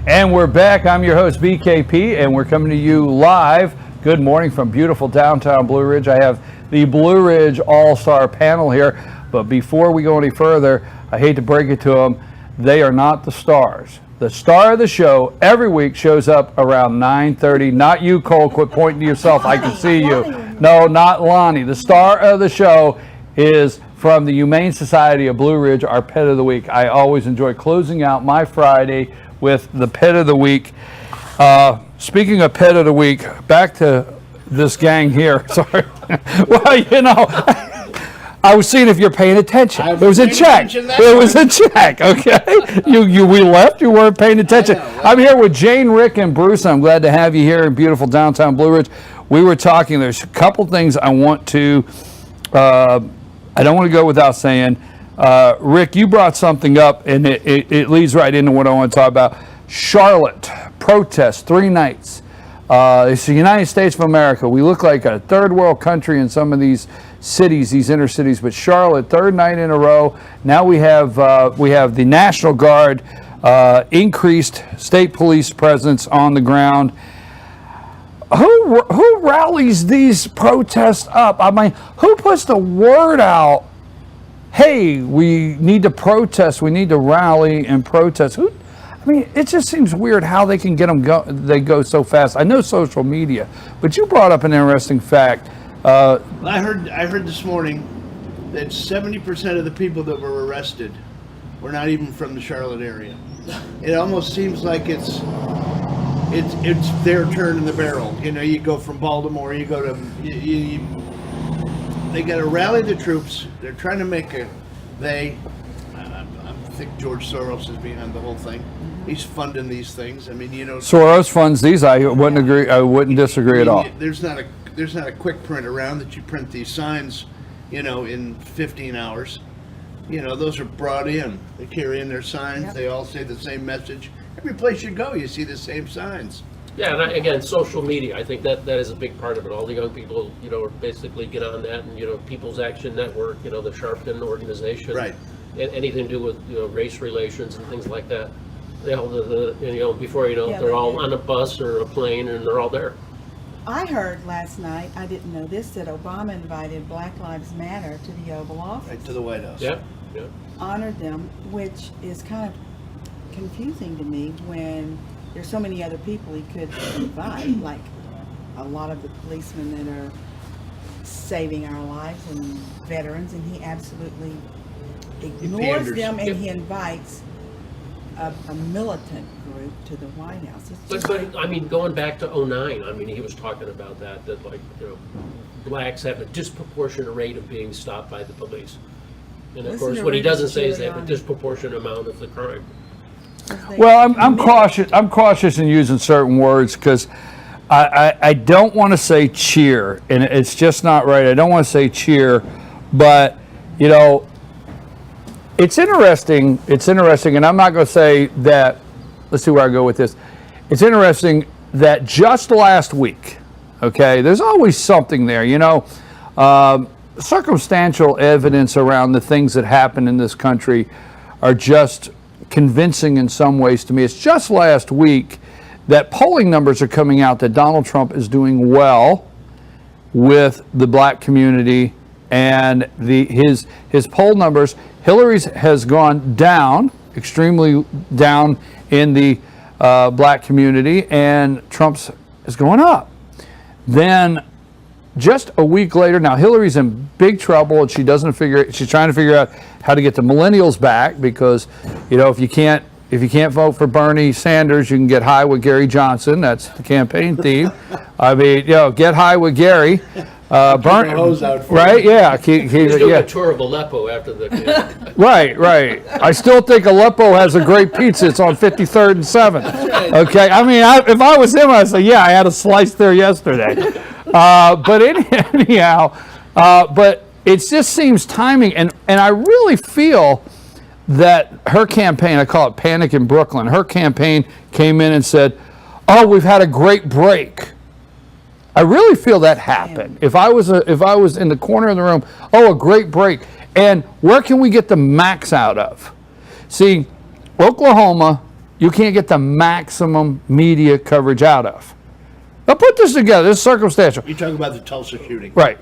And we're back. I'm your host, BKP, and we're coming to you live. Good morning from beautiful downtown Blue Ridge. I have the Blue Ridge All-Star panel here. But before we go any further, I hate to break it to them, they are not the stars. The star of the show every week shows up around 9:30. Not you, Cole. Quit pointing to yourself. I can see you. No, not Lonnie. The star of the show is from the Humane Society of Blue Ridge, our pet of the week. I always enjoy closing out my Friday with the pet of the week. Speaking of pet of the week, back to this gang here. Sorry. Well, you know, I was seeing if you're paying attention. It was a check. It was a check. Okay. We left. You weren't paying attention. I'm here with Jane, Rick, and Bruce. I'm glad to have you here in beautiful downtown Blue Ridge. We were talking. There's a couple things I want to. I don't want to go without saying. Rick, you brought something up, and it leads right into what I want to talk about. Charlotte protest, 3 nights. It's the United States of America. We look like a third world country in some of these cities, these inner cities, but Charlotte, 3rd night in a row. Now we have the National Guard, increased state police presence on the ground. Who rallies these protests up? I mean, who puts the word out? Hey, we need to protest. We need to rally and protest. I mean, it just seems weird how they can get them they go so fast. I know social media, but you brought up an interesting fact. I heard this morning that 70% of the people that were arrested were not even from the Charlotte area. It almost seems like it's their turn in the barrel. You know, you go from Baltimore, you go to they got to rally the troops. They're trying to make I think George Soros is behind the whole thing. He's funding these things. I mean, you know, Soros funds these. I wouldn't agree. I wouldn't disagree at all. There's not a quick print around that you print these signs, you know, in 15 hours. You know, those are brought in. They carry in their signs. Yep. They all say the same message. Every place you go, you see the same signs. Yeah, and again, social media. I think that is a big part of it. All the young people, you know, basically get on that, and you know, People's Action Network, you know, the Sharpton organization, right? And anything to do with, you know, race relations and things like that. They all you know, before you know, they're all on a bus or a plane, and they're all there. I heard last night, I didn't know this, that Obama invited Black Lives Matter to the Oval Office. Right, to the White House. Yeah. Honored them, which is kind of confusing to me when there's so many other people he could invite, like a lot of the policemen that are saving our lives and veterans, and he absolutely ignores them, and he invites a militant group to the White House. But I mean, going back to 2009, I mean, he was talking about that like, you know, blacks have a disproportionate rate of being stopped by the police. And of course, what he doesn't say is they have a disproportionate amount of the crime. Well, I'm cautious. I'm cautious in using certain words because I don't want to say cheer, and it's just not right. I don't want to say cheer, but you know, it's interesting. It's interesting, and I'm not going to say that. Let's see where I go with this. It's interesting that just last week, okay, there's always something there, you know. Circumstantial evidence around the things that happen in this country are just convincing in some ways to me. It's just last week that polling numbers are coming out that Donald Trump is doing well with the black community, and his poll numbers. Hillary's has gone down, extremely down in the black community, and Trump's is going up. Then just a week later, now Hillary's in big trouble, and she's trying to figure out how to get the millennials back, because you know, if you can't vote for Bernie Sanders, you can get high with Gary Johnson. That's the campaign theme. I mean, you know, get high with Gary. Burn hose out for right? him. Yeah. He's doing a tour of Aleppo after the. Right. I still think Aleppo has a great pizza. It's on 53rd and 7th. Okay. I mean, if I was him, I'd say, yeah, I had a slice there yesterday. But anyhow, but it just seems timing, and I really feel that her campaign, I call it Panic in Brooklyn, her campaign came in and said, oh, we've had a great break. I really feel that happened. If I was in the corner of the room, oh, a great break. And where can we get the max out of? See, Oklahoma you can't get the maximum media coverage out of. Now put this together. This is circumstantial. You talk about the Tulsa shooting. Right.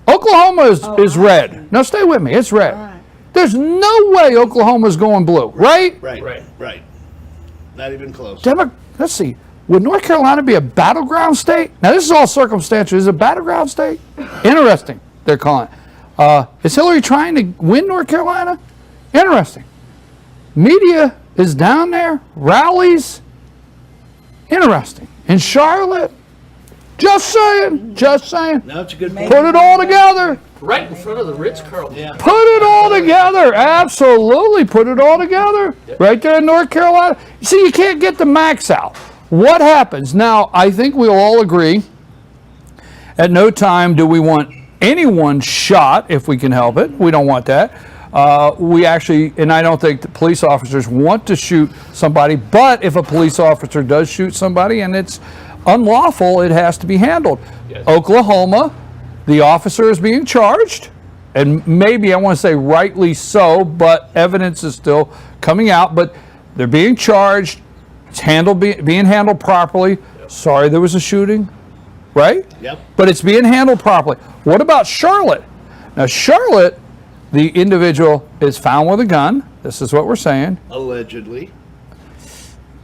Oklahoma is I see. red. Now stay with me. It's red. All right. There's no way Oklahoma's going blue, right? Right. Not even close. Let's see. Would North Carolina be a battleground state? Now this is all circumstantial. Is it a battleground state? Interesting. They're calling it. Is Hillary trying to win North Carolina? Interesting. Media is down there. Rallies. Interesting. In Charlotte. Just saying. No, it's a good point. Put it all together. Right in front of the Ritz-Carlton. Yeah. Put it all together. Absolutely. Put it all together. Right there in North Carolina. You see, you can't get the max out. What happens? Now, I think we'll all agree at no time do we want anyone shot if we can help it. We don't want that. We actually, and I don't think the police officers want to shoot somebody, but if a police officer does shoot somebody and it's unlawful, it has to be handled. Yes. Oklahoma, the officer is being charged, and maybe I want to say rightly so, but evidence is still coming out, but they're being charged. It's being handled properly. Sorry there was a shooting, right? Yep. But it's being handled properly. What about Charlotte? Now, Charlotte, the individual is found with a gun. This is what we're saying. Allegedly.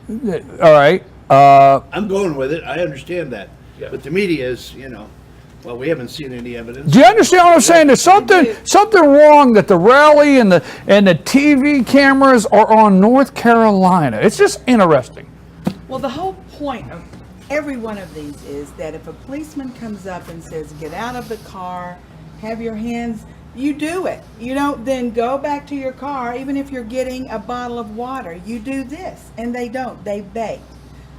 All right. I'm going with it. I understand that. Yeah. But the media is, well, we haven't seen any evidence. Do you understand what I'm saying? There's something wrong that the rally and the TV cameras are on North Carolina. It's just interesting. Well, the whole point of every one of these is that if a policeman comes up and says, get out of the car, have your hands, you do it. You don't then go back to your car, even if you're getting a bottle of water. You do this. And they don't. They bait.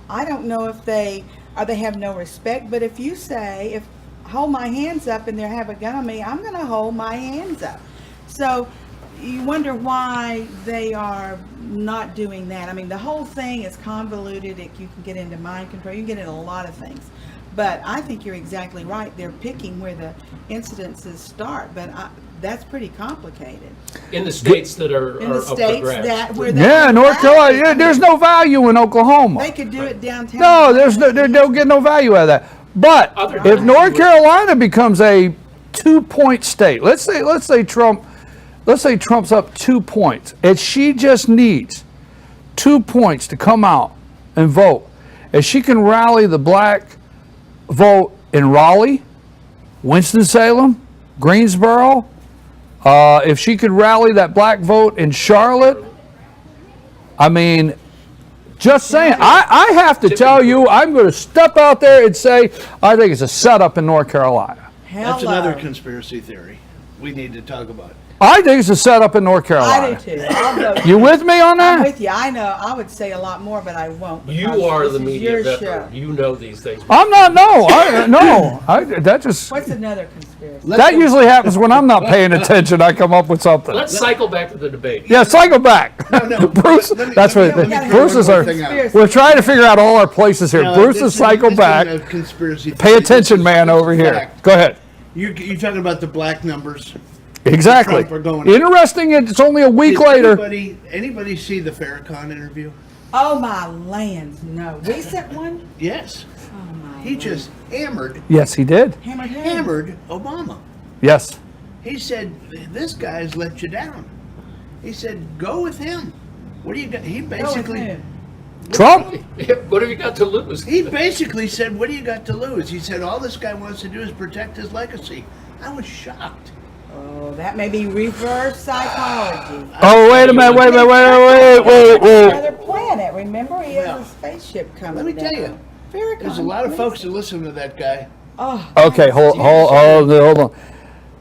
I don't know if they have no respect, but if you say, hold my hands up and they have a gun on me, I'm going to hold my hands up. So you wonder why they are not doing that. I mean, the whole thing is convoluted. You can get into mind control. You can get into a lot of things. But I think you're exactly right. They're picking where the incidences start, but that's pretty complicated. In the states that are In the up for states grabs. where they Yeah, North Carolina. Yeah, there's no value in Oklahoma. They could do it downtown. No, they don't get no value out of that. But Other if than- North Carolina becomes a 2-point state, let's say Trump's up 2 points, and she just needs 2 points to come out and vote. If she can rally the black vote in Raleigh, Winston-Salem, Greensboro, if she could rally that black vote in Charlotte, I mean, just saying, I have to tell you, I'm going to step out there and say, I think it's a setup in North Carolina. That's another conspiracy theory we need to talk about. I think it's a setup in North Carolina. I do too. I'll go. You with me on I'm that? with you. I know. I would say a lot more, but I won't. You because are this the is media your veteran. show. You know these things. I'm not, that just, What's another conspiracy? that usually happens when I'm not paying attention. I come up with something. Let's cycle back to the debate. Yeah, cycle back. No, Bruce, let me- that's let what, me- let me Bruce throw is one our, more thing out. Conspiracy. we're trying to figure out all our places here. No, Bruce this is cycle this back. isn't a conspiracy Pay theory. attention, This man, is over here. fact. Go ahead. You're talking about the black numbers. Exactly. Trump are going- Interesting, it's only a week Did later. Anybody see the Farrakhan interview? Oh my lands, no. Recent one? Yes. Oh my. He just hammered Yes, he did. hammered Obama. Yes. He said, "This guy's let you down." He said, "Go with him." What do you got? He Go with basically, whom? Trump? What have you got to lose? he basically said, "What do you got to lose?" He said, "All this guy wants to do is protect his legacy." I was shocked. Oh, that may be reverse psychology. Oh, wait a minute, wait. Another planet. Remember, he has Well, a spaceship coming Let me tell down. you, Farrakhan, there's a lot of please. folks that listen to that guy. Oh, Okay, hold on.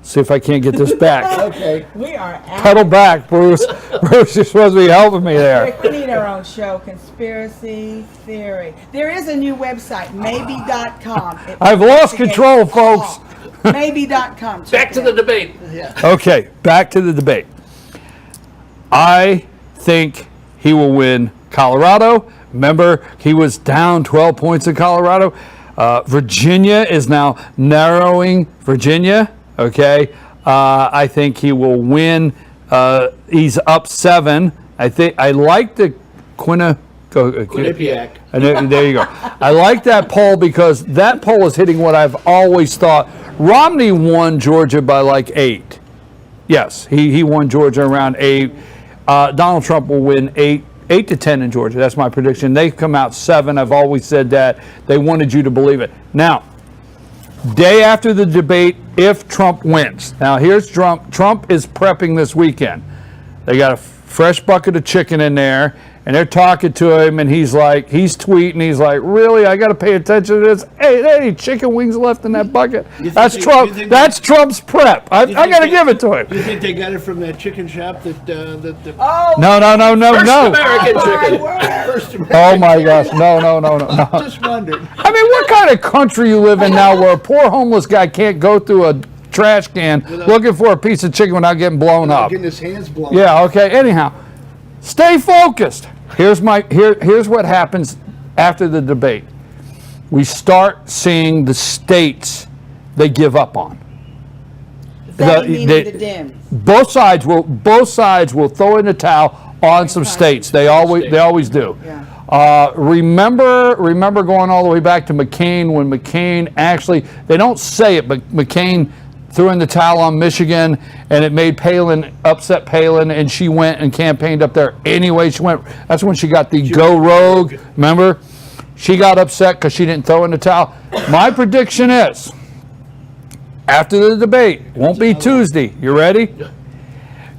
See if I can't get this back. Okay. we are out. Pedal back, Bruce. Bruce, you're supposed to be helping me there. Rick, we need our own show, Conspiracy Theory. There is a new website, maybe.com. It I've lost investigates control, folks. all. Maybe.com. Check Back to it the out. debate. Yeah. Okay, back to the debate. I think he will win Colorado. Remember, he was down 12 points in Colorado. Virginia is now narrowing Virginia. Okay, I think he will win. He's up 7. I like the Go, Quinnipiac. And there you go. I like that poll because that poll is hitting what I've always thought. Romney won Georgia by like 8. Yes, he won Georgia around 8. Donald Trump will win 8 to 10 in Georgia. That's my prediction. They've come out 7. I've always said that. They wanted you to believe it. Now, day after the debate, if Trump wins. Now, here's Trump. Trump is prepping this weekend. They got a fresh bucket of chicken in there, and they're talking to him, and he's tweeting, he's like, really, I got to pay attention to this? Hey, there ain't chicken wings left in that bucket. That's Trump. That's Trump's prep. I got to give it to him. Do you think they got it from that chicken shop that Oh, No. American chicken. First American? Oh my gosh, no. Just wondered. I mean, what kind of country you live in now where a poor homeless guy can't go through a trash can looking for a piece of chicken without getting blown up? Getting his hands blown. Yeah, okay. Anyhow, stay focused. Here's what happens after the debate. We start seeing the states they give up on. that meaning the Dems. Both sides will throw in the towel on some states. They always do. Yeah. Remember going all the way back to McCain, when McCain actually, they don't say it, but McCain threw in the towel on Michigan, and it made upset Palin, and she went and campaigned up there anyway. That's when she got the Go Rogue. Remember? She got upset because she didn't throw in the towel. My prediction is, after the debate, won't be Tuesday. You ready?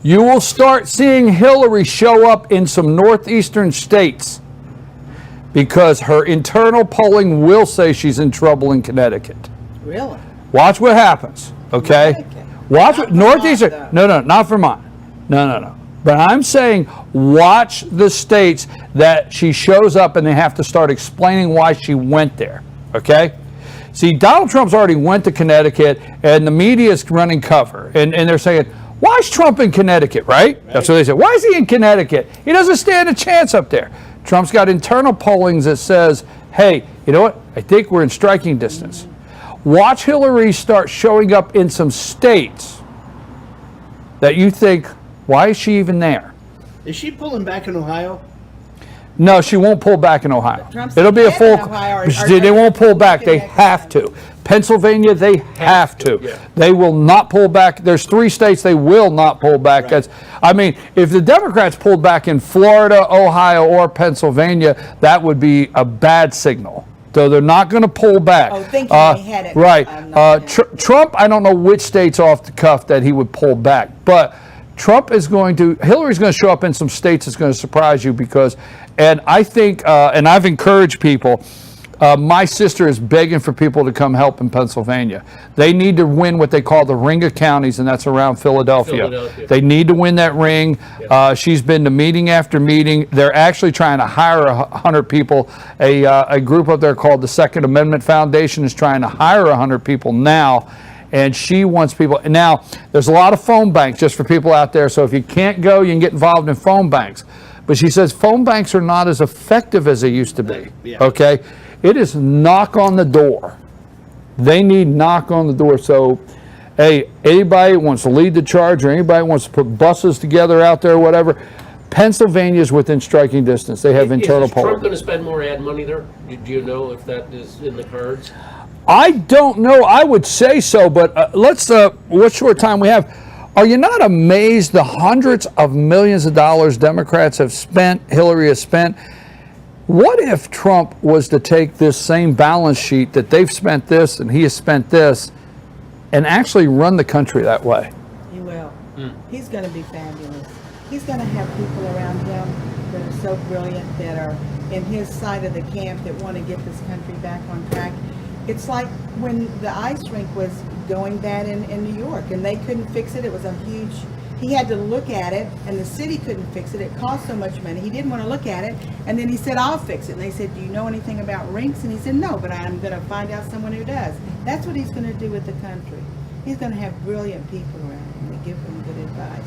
You will start seeing Hillary show up in some northeastern states because her internal polling will say she's in trouble in Connecticut. Really? Watch what happens, okay? Connecticut. Watch Not what Northeastern. Vermont, No, not Vermont. No. But I'm saying watch the states that she shows up and they have to start explaining why she went there, okay? See, Donald Trump's already went to Connecticut and the media is running cover. And they're saying, why is Trump in Connecticut, right? That's what they said. Why is he in Connecticut? He doesn't stand a chance up there. Trump's got internal pollings that says, hey, you know what? I think we're in striking distance. Watch Hillary start showing up in some states that you think, why is she even there? Is she pulling back in Ohio? No, she won't pull back in Ohio. Trump's It'll be a ahead full. in Ohio, They won't pull back. They looking at have to. Pennsylvania, they have to. yeah. They will not pull back. There's 3 states they will not pull back. Right. I mean, if the Democrats pulled back in Florida, Ohio, or Pennsylvania, that would be a bad signal. So they're not going to pull back. Oh, thinking they had it. Right. I'm not Trump, I don't know which states off the cuff that he would pull back, but Hillary's going to show up in some states that's going to surprise you because, and I think, and I've encouraged people, my sister is begging for people to come help in Pennsylvania. They need to win what they call the ring of counties, and that's around Philadelphia. They need to win that ring. She's been to meeting after meeting. They're actually trying to hire 100 people. A group up there called the Second Amendment Foundation is trying to hire 100 people now. And she wants people. Now, there's a lot of phone banks just for people out there. So if you can't go, you can get involved in phone banks. But she says phone banks are not as effective as they used to be. Yeah. Okay? It is knock on the door. They need knock on the door. So, hey, anybody wants to lead the charge or anybody wants to put buses together out there or whatever, Pennsylvania is within striking distance. They have internal Is Trump polling. going to spend more ad money there? Do you know if that is in the cards? I don't know. I would say so, but let's, what short time we have. Are you not amazed the hundreds of millions of dollars Democrats have spent, Hillary has spent? What if Trump was to take this same balance sheet that they've spent this and he has spent this and actually run the country that way? He will. He's going to be fabulous. He's going to have people around him that are so brilliant, that are in his side of the camp, that want to get this country back on track. It's like when the ice rink was going bad in New York and they couldn't fix it. It was a huge, he had to look at it and the city couldn't fix it. It cost so much money. He didn't want to look at it. And then he said, I'll fix it. And they said, do you know anything about rinks? And he said, no, but I'm going to find out someone who does. That's what he's going to do with the country. He's going to have brilliant people around him and give them good advice.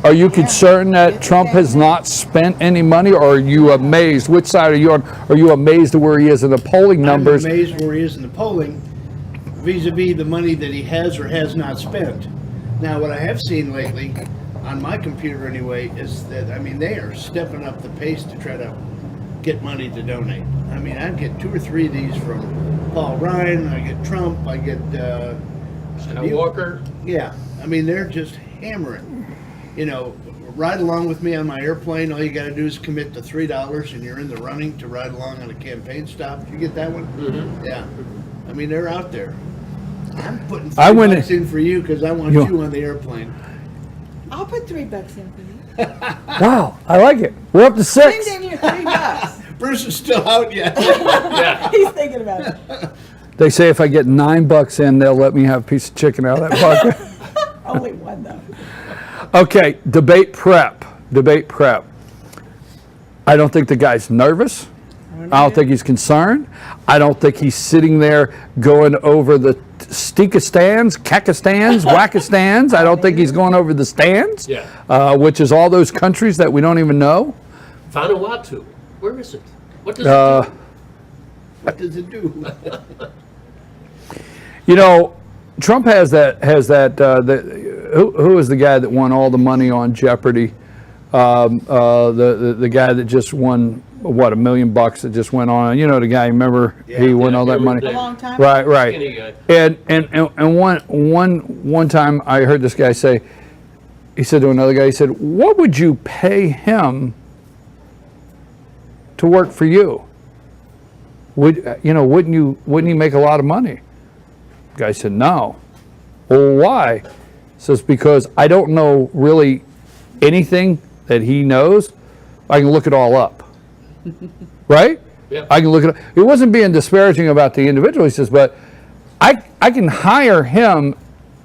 Are you concerned that Trump has not spent any money, or are you amazed? Which side are you on? Are you amazed at where he is in the polling numbers? I'm amazed where he is in the polling vis-a-vis the money that he has or has not spent. Now, what I have seen lately, on my computer anyway, is that, I mean, they are stepping up the pace to try to get money to donate. I mean, I get 2 or 3 of these from Paul Ryan, I get Trump, I get, Scott Walker. yeah, I mean, they're just hammering. You know, ride along with me on my airplane. All you got to do is commit to $3, and you're in the running to ride along on a campaign stop. Did you get that one? Mm-hmm. Yeah. I mean, they're out there. I'm putting I went $3 in for you because I want You- you on the airplane. I'll put $3 in for you. Wow, I like it. We're up to 6. Send in your $3. Bruce is still out yet. Yeah. He's thinking about it. They say if I get $9 in, they'll let me have a piece of chicken out of that bucket. Only one though. Okay, debate prep. Debate prep. I don't think the guy's nervous. I don't think he's concerned. I don't think he's sitting there going over the Stikistans, Kakistans, Wakistans. I don't think he's going over the stands, Yeah. which is all those countries that we don't even know. Vanuatu. Where is it? What does it do? What does it do? You know, Trump has that. Who is the guy that won all the money on Jeopardy? The guy that just won what $1 million that just went on. You know the guy. Remember he won Yeah, all that he was money. A long time. Right. Skinny guy. And one time I heard this guy say, he said to another guy, he said, "What would you pay him to work for you? Wouldn't he make a lot of money?" The guy said, "No." "Well, why?" He says, "Because I don't know really anything that he knows. I can look it all up." Right? Yeah. I can look it up. He wasn't being disparaging about the individual. He says, but I can hire him.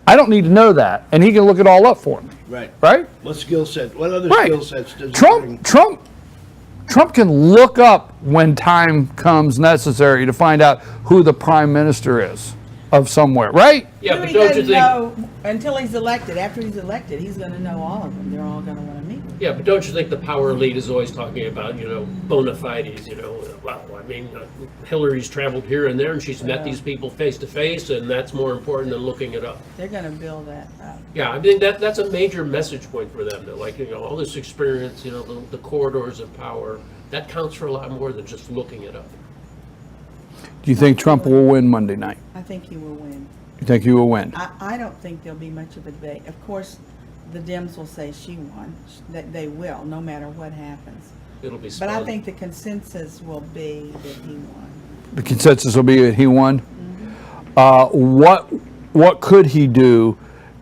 I don't need to know that. And he can look it all up for me. Right. Right? What skill set? What other Right. skill sets does he bring? Trump can look up when time comes necessary to find out who the prime minister is of somewhere, right? Yeah, Who but he don't you doesn't think? know until he's elected. After he's elected, he's going to know all of them. They're all going to want to meet with him. Yeah, but don't you think the power elite is always talking about, bona fides, well, I mean, Hillary's traveled here and there and she's met these people face to face and that's more important than looking it up. They're going to build that up. Yeah, I think that's a major message point for them, that all this experience, the corridors of power, that counts for a lot more than just looking it up. Do you think Trump will win Monday night? I think he will win. You think he will win? I don't think there'll be much of a debate. Of course, the Dems will say she won. That they will, no matter what happens. It'll be But I spun. think the consensus will be that he won. The consensus will be that he won. What could he do,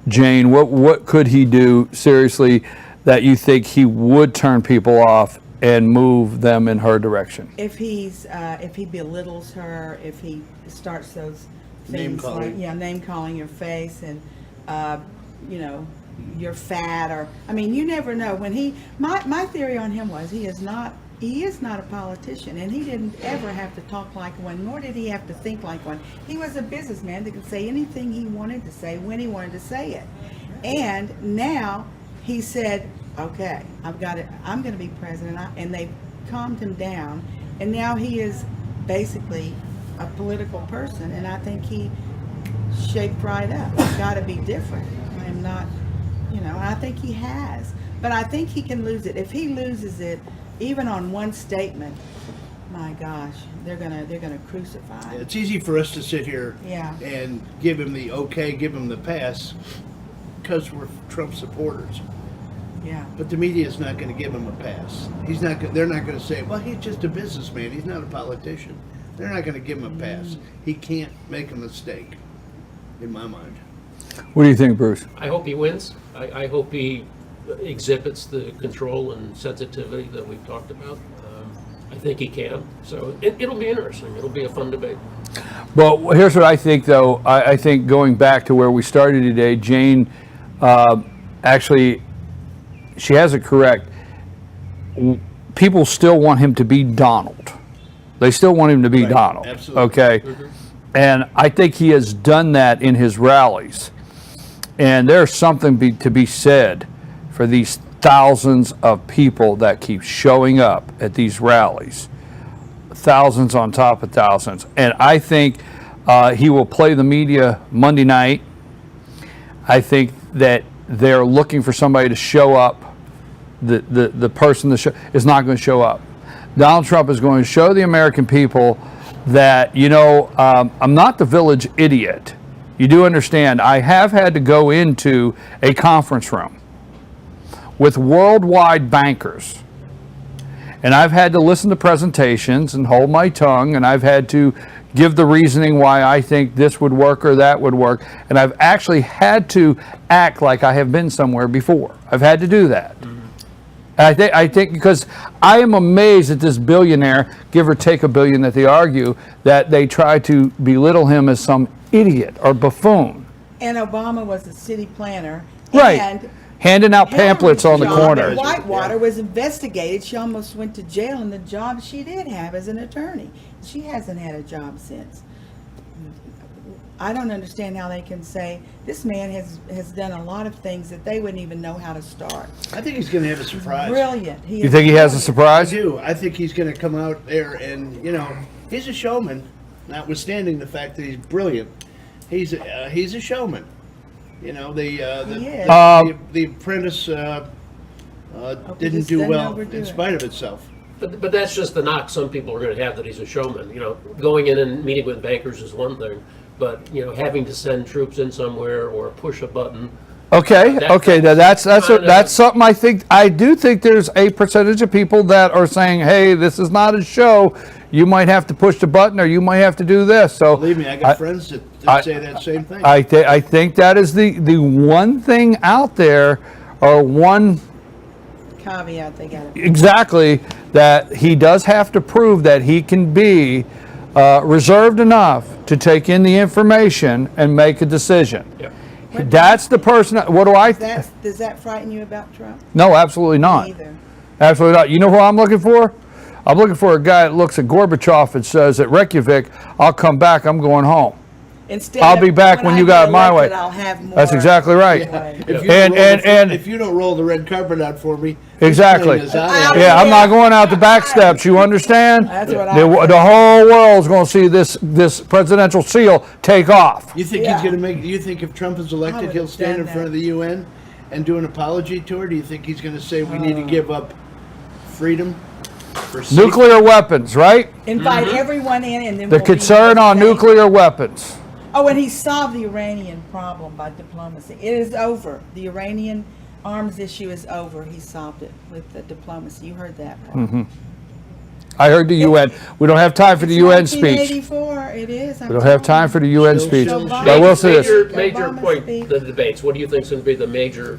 Jane? What could he do seriously that you think he would turn people off and move them in her direction? If he belittles her, if he starts those Name things like calling. name calling your face and you're fat, or I mean, you never know. When my theory on him was he is not a politician, and he didn't ever have to talk like one, nor did he have to think like one. He was a businessman that could say anything he wanted to say when he wanted to say it. And now he said, okay, I'm going to be president. And they calmed him down. And now he is basically a political person. And I think he shaped right up. It's got to be different. I am not, I think he has. But I think he can lose it. If he loses it, even on one statement, my gosh, they're gonna crucify him. It's easy for us to sit here Yeah. and give him the okay, give him the pass, because we're Trump supporters. Yeah. But the media is not going to give him a pass. He's not. They're not going to say, "Well, he's just a businessman. He's not a politician." They're not going to give him a pass. He can't make a mistake, in my mind. What do you think, Bruce? I hope he wins. I hope he exhibits the control and sensitivity that we've talked about. I think he can. So it'll be interesting. It'll be a fun debate. Well, here's what I think, though. I think going back to where we started today, Jane, actually, she has it correct. People still want him to be Donald. They still want him to be Right, Donald. absolutely. Okay? And I think he has done that in his rallies. And there's something to be said for these thousands of people that keep showing up at these rallies. Thousands on top of thousands. And I think he will play the media Monday night. I think that they're looking for somebody to show up. The person that is not going to show up. Donald Trump is going to show the American people that, I'm not the village idiot. You do understand, I have had to go into a conference room with worldwide bankers, and I've had to listen to presentations and hold my tongue, and I've had to give the reasoning why I think this would work or that would work, and I've actually had to act like I have been somewhere before. I've had to do that. I think because I am amazed at this billionaire, give or take $1 billion that they argue, that they try to belittle him as some idiot or buffoon. And Obama was a city planner. Right. And handing out pamphlets on the Hillary corner. Whitewater was investigated. She almost went to jail in the job she did have as an attorney. She hasn't had a job since. I don't understand how they can say this man has done a lot of things that they wouldn't even know how to start. I think he's going to have a surprise. Brilliant. You think he has a I surprise? do. I think he's going to come out there and, he's a showman, notwithstanding the fact that he's brilliant. He's a showman. He is. The Apprentice didn't just do doesn't well overdo in it. spite of itself. But that's just the knock some people are going to have, that he's a showman. Going in and meeting with bankers is one thing, but having to send troops in somewhere or push a button. Okay, that's something I do think there's a percentage of people that are saying, hey, this is not a show. You might have to push the button or you might have to do this. So Believe me, I got friends that say that same thing. I think that is the one thing out there, or one Caveat they got to exactly, that he does have to prove that he can be reserved enough to take in the information and make a decision. Yep. That's the person. What do I? Does that frighten you about Trump? No, absolutely not. Neither. Absolutely not. You know who I'm looking for? I'm looking for a guy that looks at Gorbachev and says, at Reykjavik, I'll come back, I'm going home. Instead I'll of, be back when I you get got it my elected, way. I'll have more. That's exactly right. If you don't roll the red carpet out for me, this Exactly. plane is out of here. Yeah, I'm not going out the back steps, you understand? That's what I The whole world's going to see this presidential seal take off. You think Yeah. he's going to make? Do you think if Trump is I elected, would he'll have stand done in front that. of the UN and do an apology tour? Do you think he's going to say we need to give up freedom for safety? Nuclear weapons, right? Invite everyone in, and then The we'll be concern on safe. nuclear weapons. Oh, and he solved the Iranian problem by diplomacy. It is over. The Iranian arms issue is over. He solved it with the diplomacy. You heard that part. I heard the UN. We don't have time for the UN speech. 1984. It is. We don't have time for the UN speech. Still- But I will say this. Major Obama point, speak. the debates. What do you think is going to be the major?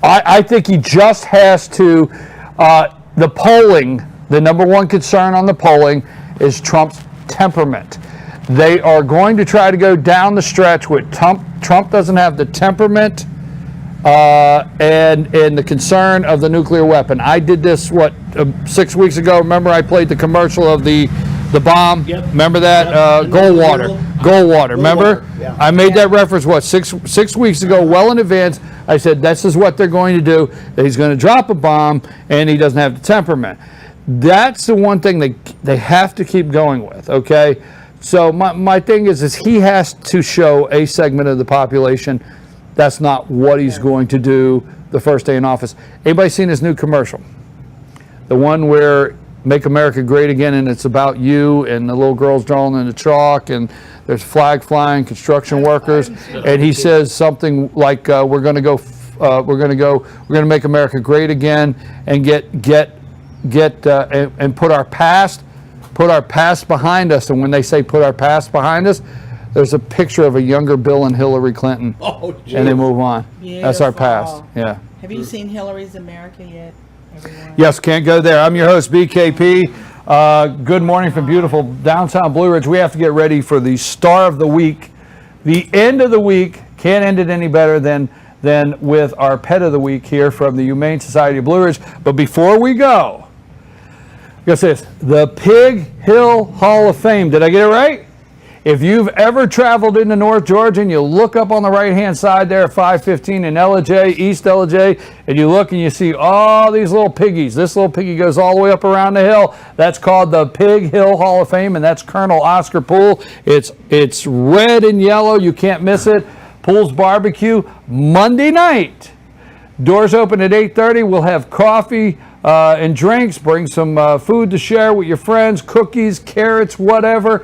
I think he just has to, the polling, the number one concern on the polling is Trump's temperament. They are going to try to go down the stretch with Trump doesn't have the temperament and the concern of the nuclear weapon. I did this, 6 weeks ago. Remember I played the commercial of the bomb? Yep. Remember that? Yep. Goldwater. Goldwater, remember? Yeah. I made that reference, six weeks ago, well in advance. I said, this is what they're going to do. That he's going to drop a bomb, and he doesn't have the temperament. That's the one thing they have to keep going with, okay? So my thing is he has to show a segment of the population that's not what he's going to do the first day in office. Anybody seen his new commercial? The one where Make America Great Again, and it's about you, and the little girl's drawing in the chalk, and there's flag flying, construction workers, and he says something like, we're going to make America great again, and and put our past behind us. And when they say put our past behind us, there's a picture of a younger Bill and Hillary Clinton, Oh, and they move on. That's our past. Beautiful. Yeah. Have you seen Hillary's America yet, everyone? Yes, can't go there. I'm your host, BKP. Good morning from beautiful downtown Blue Ridge. We have to get ready for the star of the week. The end of the week, can't end it any better than with our pet of the week here from the Humane Society of Blue Ridge. But before we go, guess this, the Pig Hill Hall of Fame. Did I get it right? If you've ever traveled into North Georgia and you look up on the right-hand side there at 515 in LJ, East LJ, and you look and you see all these little piggies. This little piggy goes all the way up around the hill. That's called the Pig Hill Hall of Fame, and that's Colonel Oscar Poole. It's red and yellow. You can't miss it. Pools Barbecue Monday night. Doors open at 8:30. We'll have coffee and drinks. Bring some food to share with your friends, cookies, carrots, whatever,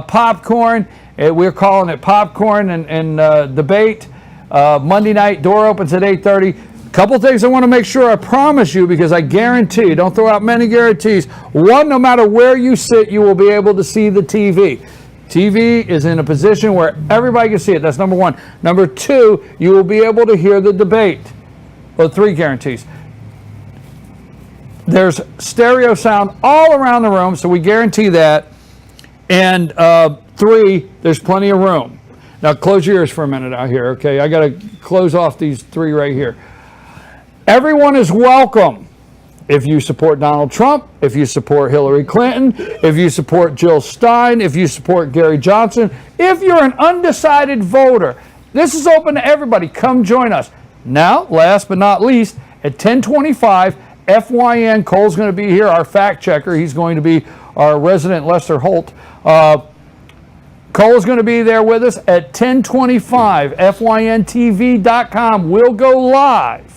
popcorn. We're calling it popcorn and debate. Monday night, door opens at 8:30. Couple things I want to make sure I promise you, because I guarantee, don't throw out many guarantees. One, no matter where you sit, you will be able to see the TV. TV is in a position where everybody can see it. That's number one. Number two, you will be able to hear the debate. Well, three guarantees. There's stereo sound all around the room, so we guarantee that. And three, there's plenty of room. Now, close your ears for a minute out here, okay? I got to close off these three right here. Everyone is welcome. If you support Donald Trump, if you support Hillary Clinton, if you support Jill Stein, if you support Gary Johnson, if you're an undecided voter, this is open to everybody. Come join us. Now, last but not least, at 10:25, FYN, Cole's going to be here, our fact checker. He's going to be our resident Lester Holt. Cole is going to be there with us at 10:25. FYNTV.com will go live.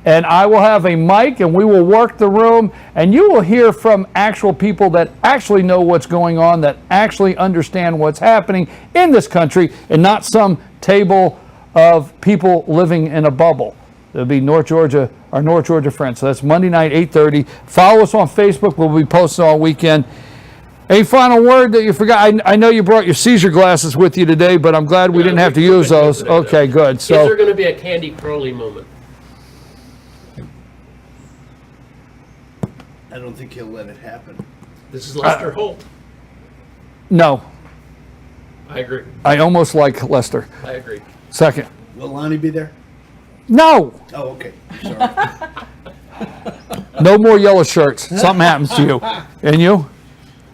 And I will have a mic, and we will work the room, and you will hear from actual people that actually know what's going on, that actually understand what's happening in this country, and not some table of people living in a bubble. There'll be North Georgia, our North Georgia friends. So that's Monday night, 8:30. Follow us on Facebook. We'll be posting all weekend. A final word that you forgot. I know you brought your seizure glasses with you today, but I'm glad we didn't have to use those. Okay, good. Is there So going to be a Candy Crowley moment? I don't think he'll let it happen. This is Lester Holt. no, I agree. I almost like Lester. I agree. Second, Will Lonnie be there? no, Oh, okay. Sorry. no more yellow shirts. Something happens to you. And you?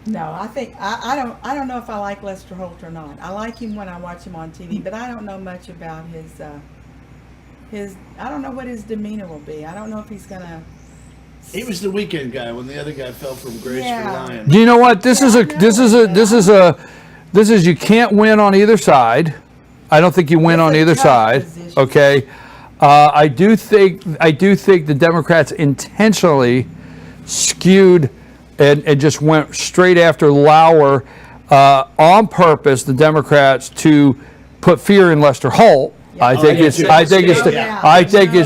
No, I think I don't know if I like Lester Holt or not. I like him when I watch him on TV, but I don't know much about his I don't know what his demeanor will be. I don't know if he's gonna. He was the weekend guy when the other guy fell from grace Yeah. for Lion. Do you know what? This is you can't win on either side. I don't think you win It's on a either tough side. position. Okay. I do think the Democrats intentionally skewed and just went straight after Lauer on purpose. The Democrats to put fear in Lester Holt. I think it's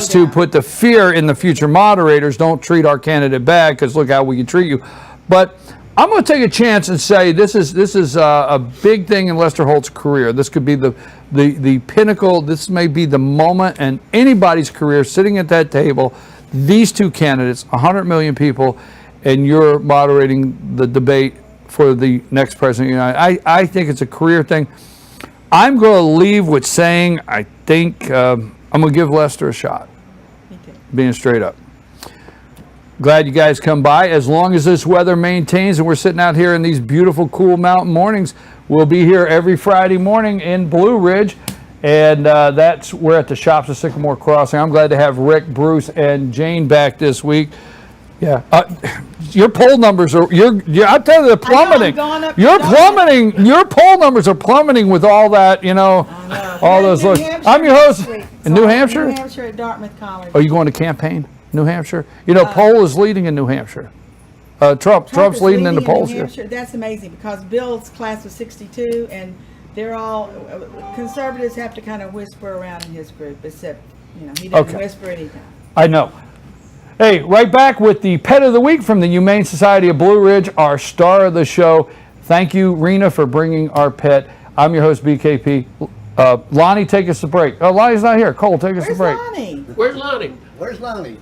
to put the fear in the future moderators. Don't treat our candidate bad, because look how we can treat you. But I'm going to take a chance and say this is a big thing in Lester Holt's career. This could be the pinnacle. This may be the moment in anybody's career, sitting at that table. These two candidates, 100 million people, and you're moderating the debate for the next president of the United States. I think it's a career thing. I'm going to leave with saying I think I'm going to give Lester a shot, Me too. being straight up. Glad you guys come by. As long as this weather maintains and we're sitting out here in these beautiful, cool mountain mornings, we'll be here every Friday morning in Blue Ridge. And we're at the Shops of Sycamore Crossing. I'm glad to have Rick, Bruce, and Jane back this week. Yeah, your poll numbers are. I tell you, they're plummeting. going up- You're going up. plummeting. Your poll numbers are plummeting with all that. All those looks. I'm your host in New Hampshire. New Hampshire at Dartmouth College. Are you going to campaign, New Hampshire? Poll is leading in New Hampshire. Trump's is leading in the New polls. Yeah. Hampshire. That's amazing, because Bill's class was 62, and they're all conservatives have to kind of whisper around in his group, except he doesn't Okay. whisper anytime. I know. Hey, right back with the Pet of the Week from the Humane Society of Blue Ridge, our star of the show. Thank you, Rena, for bringing our pet. I'm your host, BKP. Lonnie, take us to break. Oh, Lonnie's not here. Cole, take us to Where's break. Lonnie? Where's Lonnie? Where's Lonnie?